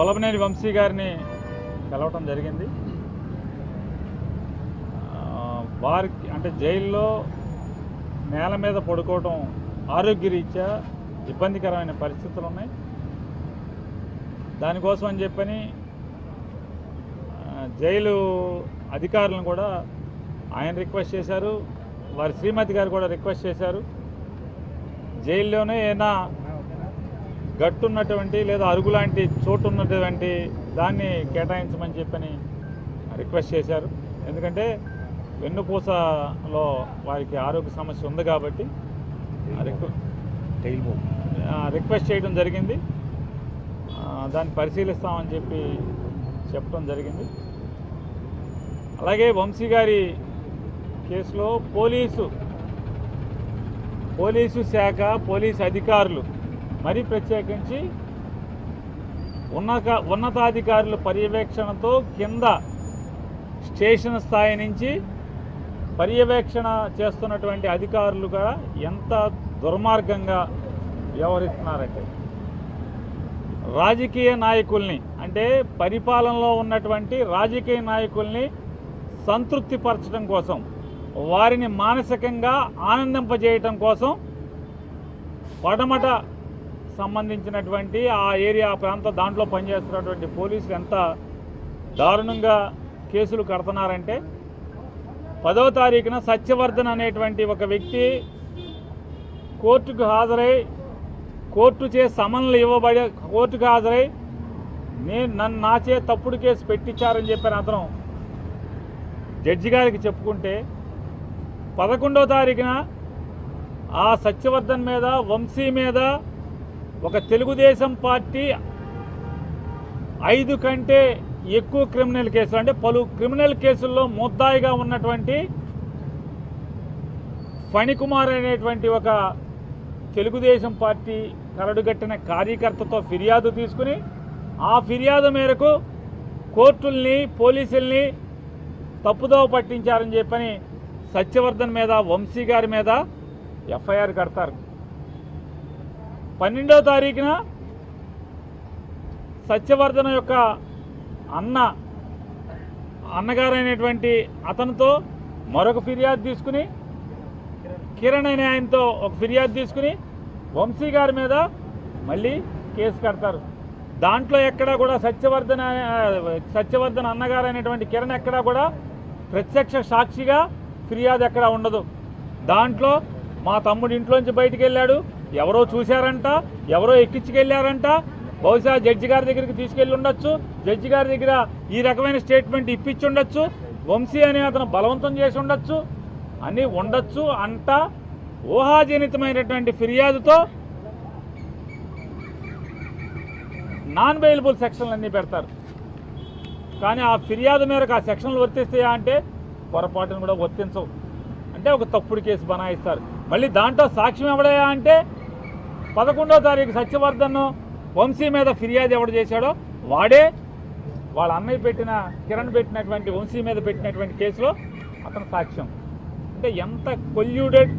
వల్లభనేని వంశీ గారిని కలవటం జరిగింది. వారికి అంటే జైల్లో నేల మీద పడుకోవటం ఆరోగ్యరీత్యా ఇబ్బందికరమైన పరిస్థితులు ఉన్నాయి. దానికోసం అని చెప్పని జైలు అధికారులను కూడా ఆయన రిక్వెస్ట్ చేశారు, వారి శ్రీమతి గారు కూడా రిక్వెస్ట్ చేశారు. జైల్లోనే ఏదైనా గట్టున్నటువంటి లేదా అరుగు లాంటి చోటు ఉన్నటువంటి దాన్ని కేటాయించమని చెప్పని రిక్వెస్ట్ చేశారు. ఎందుకంటే వెన్నుపూసలో వారికి ఆరోగ్య సమస్య ఉంది కాబట్టి రిక్వెస్ట్ చేయడం జరిగింది. దాన్ని పరిశీలిస్తామని చెప్పడం జరిగింది. అలాగే వంశీ గారి కేసులో పోలీసు శాఖ పోలీసు అధికారులు మరీ ప్రత్యేకించి ఉన్నతాధికారుల పర్యవేక్షణతో కింద స్టేషన్ స్థాయి నుంచి పర్యవేక్షణ చేస్తున్నటువంటి అధికారులు కూడా ఎంత దుర్మార్గంగా వ్యవహరిస్తున్నారంటే రాజకీయ నాయకుల్ని అంటే పరిపాలనలో ఉన్నటువంటి రాజకీయ నాయకుల్ని సంతృప్తిపరచడం కోసం, వారిని మానసికంగా ఆనందింపజేయటం కోసం పడమట సంబంధించినటువంటి ఆ ఏరియా ప్రాంతం దాంట్లో పనిచేస్తున్నటువంటి పోలీసులు ఎంత దారుణంగా కేసులు కడుతున్నారంటే 10వ తారీఖున సత్యవర్ధన్ అనేటువంటి ఒక వ్యక్తి కోర్టుకు హాజరై కోర్టుచే సమన్లు ఇవ్వబడే కోర్టుకు హాజరై నాచే తప్పుడు కేసు పెట్టించారని చెప్పిన అతను జడ్జి గారికి చెప్పుకుంటే 11వ తారీఖున ఆ సత్యవర్ధన్ మీద వంశీ మీద ఒక తెలుగుదేశం పార్టీ 5 కంటే ఎక్కువ క్రిమినల్ కేసులు అంటే పలు క్రిమినల్ కేసుల్లో ముద్దాయిగా ఉన్నటువంటి ఫణికుమార్ అనేటువంటి ఒక తెలుగుదేశం పార్టీ కరడుగట్టిన కార్యకర్తతో ఫిర్యాదు తీసుకుని ఆ ఫిర్యాదు మేరకు కోర్టుల్ని పోలీసుల్ని తప్పుదోవ పట్టించారని చెప్పని సత్యవర్ధన్ మీద వంశీ గారి మీద ఎఫ్ఐఆర్ కడతారు. 12వ తారీఖున సత్యవర్ధన్ యొక్క అన్నగారైనటువంటి అతనితో మరొక ఫిర్యాదు తీసుకుని కిరణ్ అనే ఆయనతో ఒక ఫిర్యాదు తీసుకుని వంశీ గారి మీద మళ్ళీ కేసు కడతారు. దాంట్లో ఎక్కడా కూడా సత్యవర్ధన్ అన్నగారైనటువంటి కిరణ్ ఎక్కడా కూడా ప్రత్యక్ష సాక్షిగా ఫిర్యాదు ఎక్కడా ఉండదు. దాంట్లో మా తమ్ముడి ఇంట్లోంచి బయటికి వెళ్ళాడు, ఎవరో చూశారంట, ఎవరో ఎక్కించుకెళ్ళారంట, బహుశా జడ్జి గారి దగ్గరికి తీసుకెళ్ళి ఉండొచ్చు, జడ్జి గారి దగ్గర ఈ రకమైన స్టేట్మెంట్ ఇప్పించి ఉండొచ్చు, వంశీ అనే అతను బలవంతం చేసి ఉండొచ్చు అని ఉండొచ్చు అంట ఊహాజనితమైనటువంటి ఫిర్యాదుతో నాన్ బెయిలబుల్ సెక్షన్లు అన్నీ పెడతారు. కానీ ఆ ఫిర్యాదు మేరకు ఆ సెక్షన్లు వర్తిస్తాయా అంటే పొరపాటును కూడా వర్తించవు. అంటే ఒక తప్పుడు కేసు బనాయిస్తారు. మళ్ళీ దాంట్లో సాక్ష్యం ఎవడయా అంటే 11వ తారీఖు సత్యవర్ధన్ వంశీ మీద ఫిర్యాదు ఎవడు చేశాడో వాడే వాళ్ళ అన్నయ్య కిరణ్ పెట్టినటువంటి వంశీ మీద పెట్టినటువంటి కేసులో అతను సాక్ష్యం. అంటే ఎంత కొల్యూడెడ్